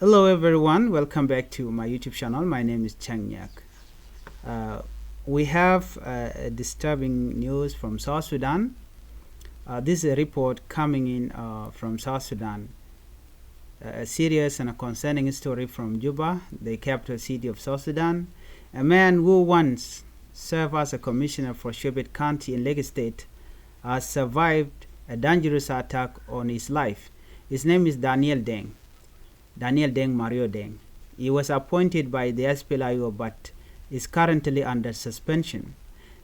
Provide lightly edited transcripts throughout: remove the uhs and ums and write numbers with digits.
Hello everyone, welcome back to my YouTube channel. My name is Changkuoth Nyak. We have disturbing news from South Sudan. This is a report coming in from South Sudan. A serious and a concerning story from Juba, the capital city of South Sudan. A man who once served as a commissioner for Changkuoth County in Lagos State has survived a dangerous attack on his life. His name is Deng. Mario Deng. He was appointed by the SPLIO but is currently under suspension.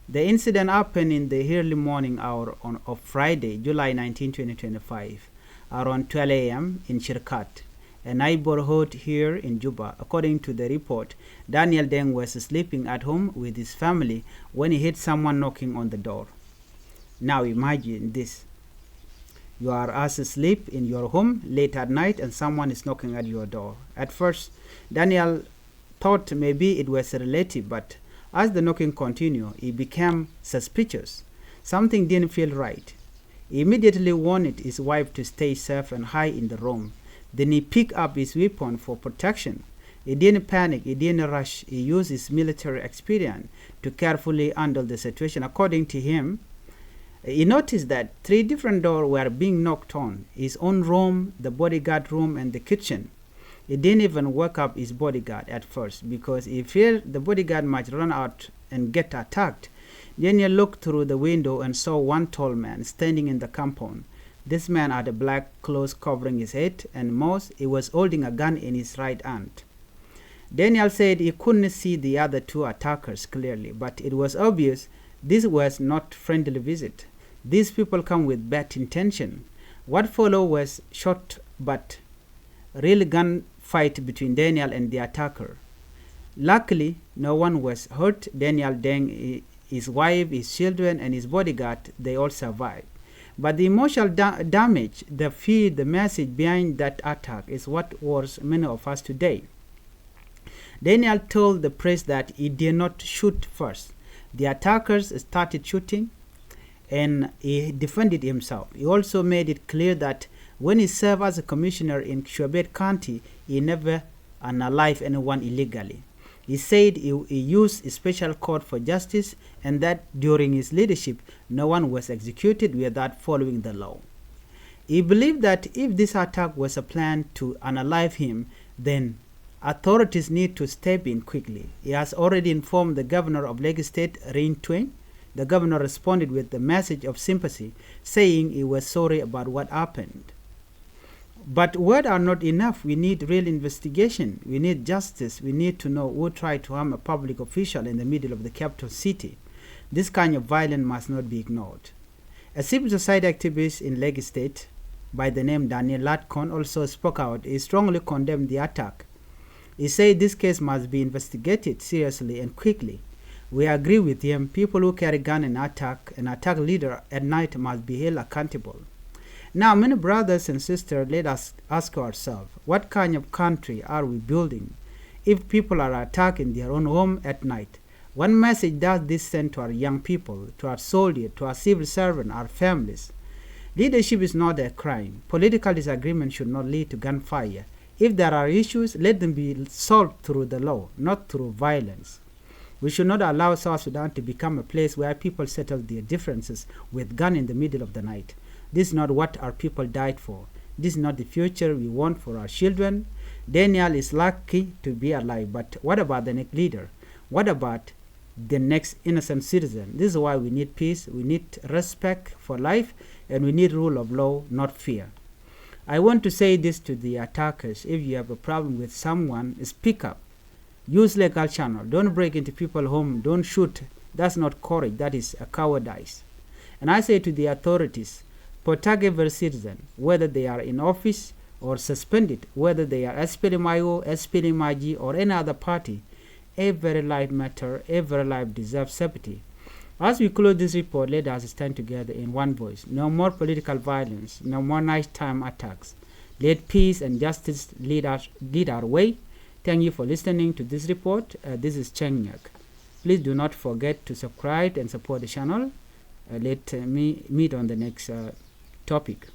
The incident happened in the early morning hour of Friday, July 19, 2025, around 12 a.m. in Chirkat, a neighborhood here in Juba. According to the report, Daniel Deng was sleeping at home with his family when he heard someone knocking on the door. Now imagine this. You are asleep in your home late at night and someone is knocking at your door. At first, Daniel thought maybe it was a relative, but as the knocking continued, he became suspicious. Something didn't feel right. He immediately warned his wife to stay safe and hide in the room. Then he picked up his weapon for protection. He didn't panic, he didn't rush. He used his military experience to carefully handle the situation. According to him, he noticed that 3 different doors were being knocked on: his own room, the bodyguard room, and the kitchen. He didn't even wake up his bodyguard at first because he feared the bodyguard might run out and get attacked. Daniel looked through the window and saw one tall man standing in the compound. This man had a black cloth covering his head and mouth. He was holding a gun in his right hand. Daniel said he couldn't see the other 2 attackers clearly, but it was obvious this was not friendly visit. These people come with bad intention. What followed was short but real gunfight between Daniel and the attacker. Luckily, no one was hurt. Daniel Deng, his wife, his children, and his bodyguard, they all survived. But the emotional damage, the fear, the message behind that attack is what worries many of us today. Daniel told the press that he did not shoot first. The attackers started shooting and he defended himself. He also made it clear that when he served as a commissioner in Changkuoth County, he never unalived anyone illegally. He said he used a special court for justice and that during his leadership, no one was executed without following the law. He believed that if this attack was a plan to unalive him, then authorities need to step in quickly. He has already informed the governor of Lagos State, Rin Twing. The governor responded with a message of sympathy, saying he was sorry about what happened. But words are not enough. We need real investigation. We need justice. We need to know who tried to harm a public official in the middle of the capital city. This kind of violence must not be ignored. A civil society activist in Lagos State by the name Daniel Latkon also spoke out. He strongly condemned the attack. He said this case must be investigated seriously and quickly. We agree with him. People who carry gun and attack leader at night must be held accountable. Now, many brothers and sisters, let us ask ourselves, what kind of country are we building if people are attacked in their own home at night? What message does this send to our young people, to our soldiers, to our civil servants, our families? Leadership is not a crime. Political disagreement should not lead to gunfire. If there are issues, let them be solved through the law, not through violence. We should not allow South Sudan to become a place where people settle their differences with gun in the middle of the night. This is not what our people died for. This is not the future we want for our children. Daniel is lucky to be alive, but what about the next leader? What about the next innocent citizen? This is why we need peace, we need respect for life, and we need rule of law, not fear. I want to say this to the attackers. If you have a problem with someone, speak up. Use legal channel. Don't break into people's home. Don't shoot. That's not courage. That is a cowardice. And I say to the authorities, protect every citizen, whether they are in office or suspended, whether they are SPLMIO, SPLMIG, or any other party. Every life matters. Every life deserves safety. As we close this report, let us stand together in one voice. No more political violence. No more nighttime attacks. Let peace and justice lead our way. Thank you for listening to this report. This is Changkuoth Nyak. Please do not forget to subscribe and support the channel. Let me meet on the next topic.